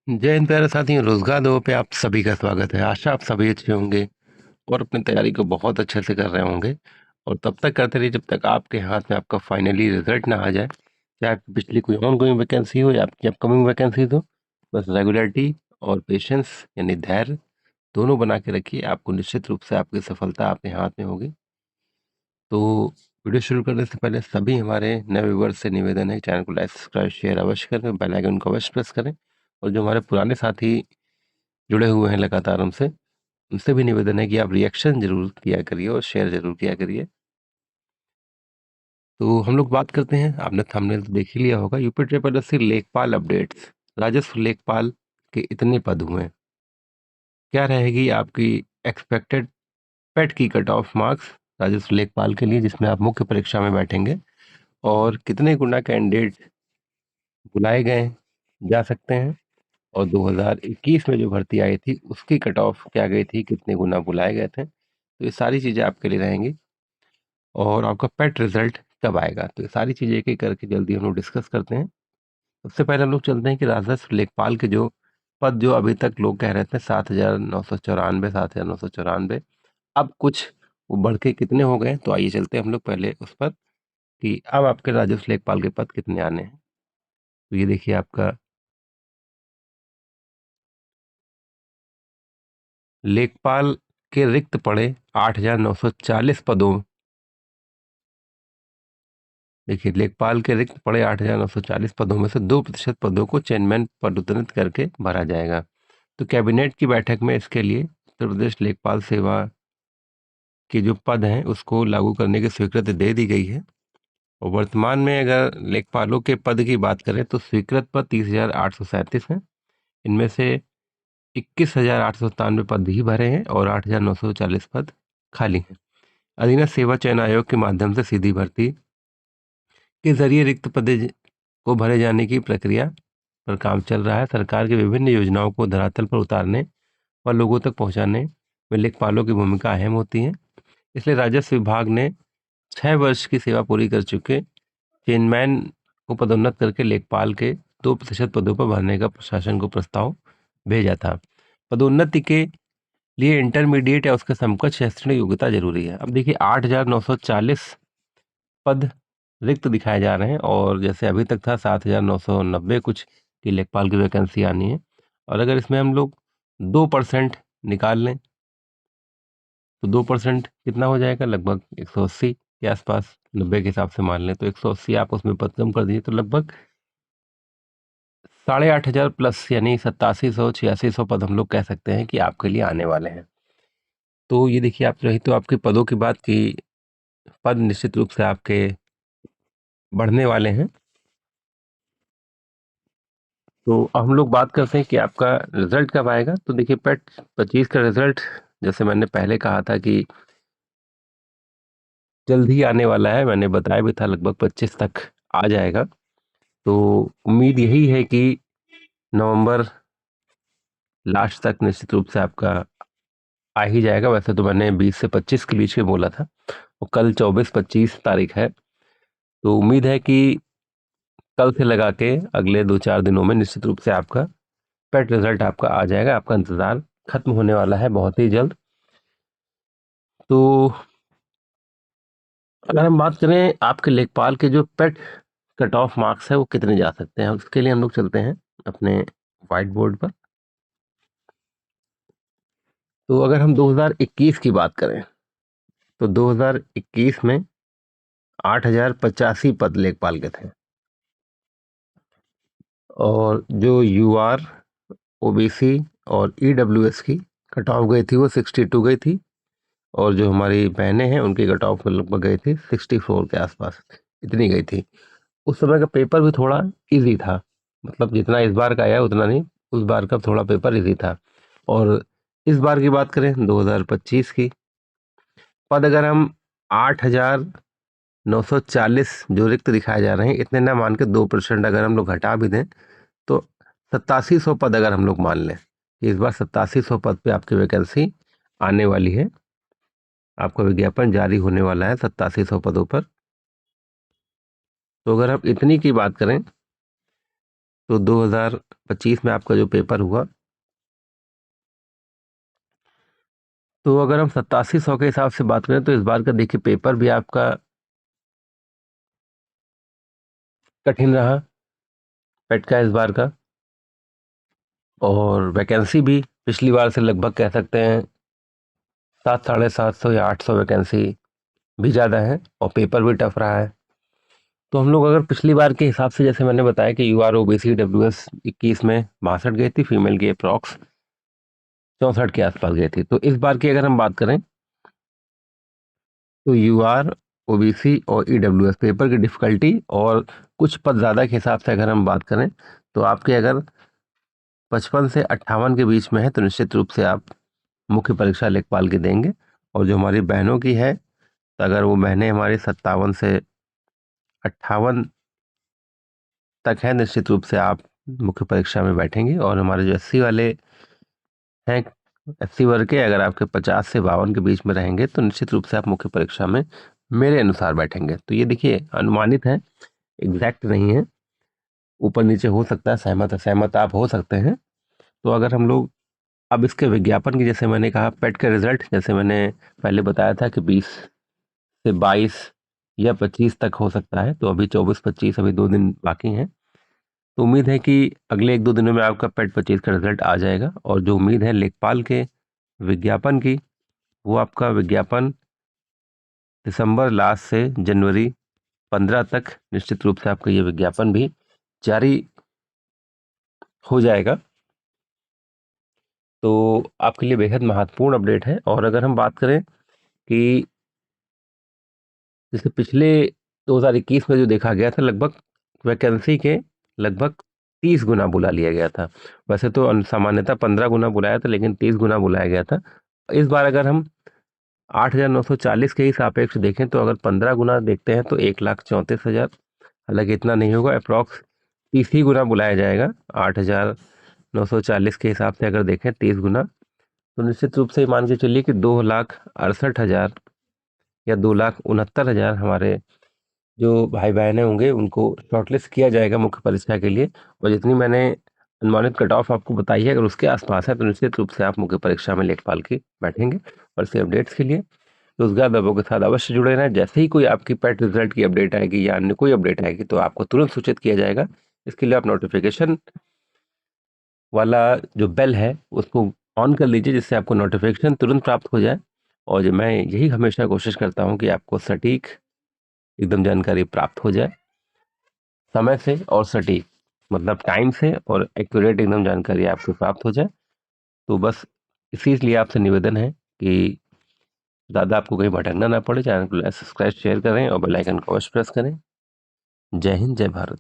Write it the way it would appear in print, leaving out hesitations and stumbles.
जय हिंद प्यारे साथियों, रोजगार दो पे आप सभी का स्वागत है। आशा आप सभी अच्छे होंगे और अपनी तैयारी को बहुत अच्छे से कर रहे होंगे। और तब तक करते रहिए जब तक आपके हाथ में आपका फाइनली रिजल्ट ना आ जाए। चाहे आपकी पिछली कोई ऑन गोइंग वैकेंसी हो या आपकी अपकमिंग वैकेंसी हो, बस रेगुलरिटी और पेशेंस यानी धैर्य दोनों बना के रखिए। आपको निश्चित रूप से आपकी सफलता आपके हाथ में होगी। तो वीडियो शुरू करने से पहले सभी हमारे नए व्यूवर्स से निवेदन है, चैनल को लाइक सब्सक्राइब शेयर अवश्य करें, बेल आइकन को अवश्य प्रेस करें। और जो हमारे पुराने साथी जुड़े हुए हैं लगातार हमसे, उनसे भी निवेदन है कि आप रिएक्शन जरूर किया करिए और शेयर जरूर किया करिए। तो हम लोग बात करते हैं, आपने थंबनेल तो देख ही लिया होगा, यूपी ट्रिपल एससी लेखपाल अपडेट्स। राजस्व लेखपाल के इतने पद हुए, क्या रहेगी आपकी एक्सपेक्टेड पेट की कट ऑफ मार्क्स राजस्व लेखपाल के लिए, जिसमें आप मुख्य परीक्षा में बैठेंगे, और कितने गुना कैंडिडेट बुलाए गए जा सकते हैं, और 2021 में जो भर्ती आई थी उसकी कट ऑफ क्या गई थी, कितने गुना बुलाए गए थे। तो ये सारी चीज़ें आपके लिए रहेंगी। और आपका पेट रिजल्ट कब आएगा, तो ये सारी चीज़ें एक एक करके जल्दी हम लोग डिस्कस करते हैं। सबसे पहले हम लोग चलते हैं कि राजस्व लेखपाल के जो पद, जो अभी तक लोग कह रहे थे 7,994, 7,994, अब कुछ वो बढ़ के कितने हो गए। तो आइए चलते हैं हम लोग पहले उस पर कि अब आपके राजस्व लेखपाल के पद कितने आने हैं। तो ये देखिए आपका लेखपाल के रिक्त पड़े 8,940 पदों। देखिए, लेखपाल के रिक्त पड़े 8,940 पदों में से 2% पदों को चेयरमैन पदोन्नत करके भरा जाएगा। तो कैबिनेट की बैठक में इसके लिए उत्तर प्रदेश लेखपाल सेवा के जो पद हैं उसको लागू करने की स्वीकृति दे दी गई है। और वर्तमान में अगर लेखपालों के पद की बात करें तो स्वीकृत पद 30,837 हैं। इनमें से 21,897 पद ही भरे हैं और 8,940 पद खाली हैं। अधीनस्थ सेवा चयन आयोग के माध्यम से सीधी भर्ती के जरिए रिक्त पद को भरे जाने की प्रक्रिया पर काम चल रहा है। सरकार की विभिन्न योजनाओं को धरातल पर उतारने और लोगों तक पहुंचाने में लेखपालों की भूमिका अहम होती है। इसलिए राजस्व विभाग ने 6 वर्ष की सेवा पूरी कर चुके चेयरमैन को पदोन्नत करके लेखपाल के 2% पदों पर भरने का प्रशासन को प्रस्ताव भेजा था। पदोन्नति के लिए इंटरमीडिएट या उसके समकक्ष शैक्षणिक योग्यता जरूरी है। अब देखिए 8,940 पद रिक्त दिखाए जा रहे हैं, और जैसे अभी तक था 7,990 कुछ की लेखपाल की वैकेंसी आनी है। और अगर इसमें हम लोग 2% निकाल लें तो 2% कितना हो जाएगा, लगभग 180 के आसपास। 90 के हिसाब से मान लें तो 180 आप उसमें पद कम कर दीजिए तो लगभग 8,500 प्लस यानी 8700 8600 पद हम लोग कह सकते हैं कि आपके लिए आने वाले हैं। तो ये देखिए, आप रही तो आपके पदों की बात की, पद निश्चित रूप से आपके बढ़ने वाले हैं। तो अब हम लोग बात करते हैं कि आपका रिजल्ट कब आएगा। तो देखिए, पेट 25 का रिजल्ट जैसे मैंने पहले कहा था कि जल्द ही आने वाला है, मैंने बताया भी था लगभग 25 तक आ जाएगा। तो उम्मीद यही है कि नवंबर लास्ट तक निश्चित रूप से आपका आ ही जाएगा। वैसे तो मैंने 20 से 25 के बीच में बोला था, और कल 24-25 तारीख है। तो उम्मीद है कि कल से लगा के अगले 2-4 दिनों में निश्चित रूप से आपका पेट रिजल्ट आपका आ जाएगा। आपका इंतजार खत्म होने वाला है बहुत ही जल्द। तो अगर हम बात करें आपके लेखपाल के जो पेट कट ऑफ मार्क्स है वो कितने जा सकते हैं, उसके लिए हम लोग चलते हैं अपने व्हाइट बोर्ड पर। तो अगर हम 2021 की बात करें तो 2021 में 8,085 पद लेखपाल के थे। और जो यूआर, ओबीसी और ईडब्ल्यूएस की कट ऑफ गई थी वो 62 गई थी। और जो हमारी बहनें हैं उनकी कट ऑफ लगभग गई थी 64 के आसपास, इतनी गई थी। उस समय का पेपर भी थोड़ा इजी था, मतलब जितना इस बार का आया उतना नहीं, उस बार का थोड़ा पेपर इजी था। और इस बार की बात करें 2025 की, पद अगर हम 8,940 जो रिक्त दिखाए जा रहे हैं, इतने ना मान के 2% अगर हम लोग घटा भी दें तो 8700 पद अगर हम लोग मान लें, इस बार 8700 पद पे आपकी वैकेंसी आने वाली है। आपका विज्ञापन जारी होने वाला है 8700 पदों पर। तो अगर हम इतनी की बात करें तो 2025 में आपका जो पेपर हुआ, तो अगर हम 8700 के हिसाब से बात करें तो इस बार का देखिए पेपर भी आपका कठिन रहा, पेट का इस बार का। और वैकेंसी भी पिछली बार से लगभग कह सकते हैं 700 या 800 वैकेंसी भी ज़्यादा है, और पेपर भी टफ रहा है। तो हम लोग अगर पिछली बार के हिसाब से, जैसे मैंने बताया कि U R O B C WS 21 में 62 गई थी, फीमेल की अप्रॉक्स 64 के आसपास गई थी। तो इस बार की अगर हम बात करें तो यू आर OBC और EWS पेपर की डिफिकल्टी और कुछ पद ज़्यादा के हिसाब से अगर हम बात करें तो आपके अगर 55 से 58 के बीच में है तो निश्चित रूप से आप मुख्य परीक्षा लेखपाल की देंगे। और जो हमारी बहनों की है, तो अगर वो बहनें हमारी 57 से 58 तक है, निश्चित रूप से आप मुख्य परीक्षा में बैठेंगे। और हमारे जो SC वाले हैं, SC वर्ग के, अगर आपके 50 से 52 के बीच में रहेंगे तो निश्चित रूप से आप मुख्य परीक्षा में मेरे अनुसार बैठेंगे। तो ये देखिए अनुमानित है, एग्जैक्ट नहीं है, ऊपर नीचे हो सकता है, सहमत असहमत आप हो सकते हैं। तो अगर हम लोग अब इसके विज्ञापन की, जैसे मैंने कहा पेट का रिजल्ट, जैसे मैंने पहले बताया था कि 20 से 22 या 25 तक हो सकता है, तो अभी 24-25 अभी 2 दिन बाकी हैं। तो उम्मीद है कि अगले 1-2 दिनों में आपका पेट 25 का रिजल्ट आ जाएगा। और जो उम्मीद है लेखपाल के विज्ञापन की, वो आपका विज्ञापन दिसंबर लास्ट से जनवरी 15 तक निश्चित रूप से आपका ये विज्ञापन भी जारी हो जाएगा। तो आपके लिए बेहद महत्वपूर्ण अपडेट है। और अगर हम बात करें कि जैसे पिछले 2021 में जो देखा गया था, लगभग वैकेंसी के लगभग 30 गुना बुला लिया गया था। वैसे तो सामान्यतः 15 गुना बुलाया था, लेकिन 30 गुना बुलाया गया था। इस बार अगर हम 8,940 के ही सापेक्ष देखें तो अगर 15 गुना देखते हैं तो 1,34,000, हालांकि इतना नहीं होगा, अप्रॉक्स 30 ही गुना बुलाया जाएगा। 8,940 के हिसाब से अगर देखें 30 गुना, तो निश्चित रूप से मान के चलिए कि 2,68,000 या 2,69,000 हमारे जो भाई बहनें होंगे उनको शॉर्टलिस्ट किया जाएगा मुख्य परीक्षा के लिए। और जितनी मैंने अनुमानित कट ऑफ आपको बताई है, अगर उसके आसपास है तो निश्चित रूप से आप मुख्य परीक्षा में लेखपाल की बैठेंगे। और इसी अपडेट्स के लिए रोजगार दबों के साथ अवश्य जुड़े रहें। जैसे ही कोई आपकी पेट रिजल्ट की अपडेट आएगी या अन्य कोई अपडेट आएगी तो आपको तुरंत सूचित किया जाएगा। इसके लिए आप नोटिफिकेशन वाला जो बेल है उसको ऑन कर लीजिए, जिससे आपको नोटिफिकेशन तुरंत प्राप्त हो जाए। और जो मैं यही हमेशा कोशिश करता हूँ कि आपको सटीक एकदम जानकारी प्राप्त हो जाए, समय से और सटीक, मतलब टाइम से और एक्यूरेट एकदम जानकारी आपको प्राप्त हो जाए। तो बस इसीलिए आपसे निवेदन है कि ज़्यादा आपको कहीं भटकना ना पड़े, चैनल को सब्सक्राइब शेयर करें और बेल आइकन को अवश्य प्रेस करें। जय हिंद, जय भारत।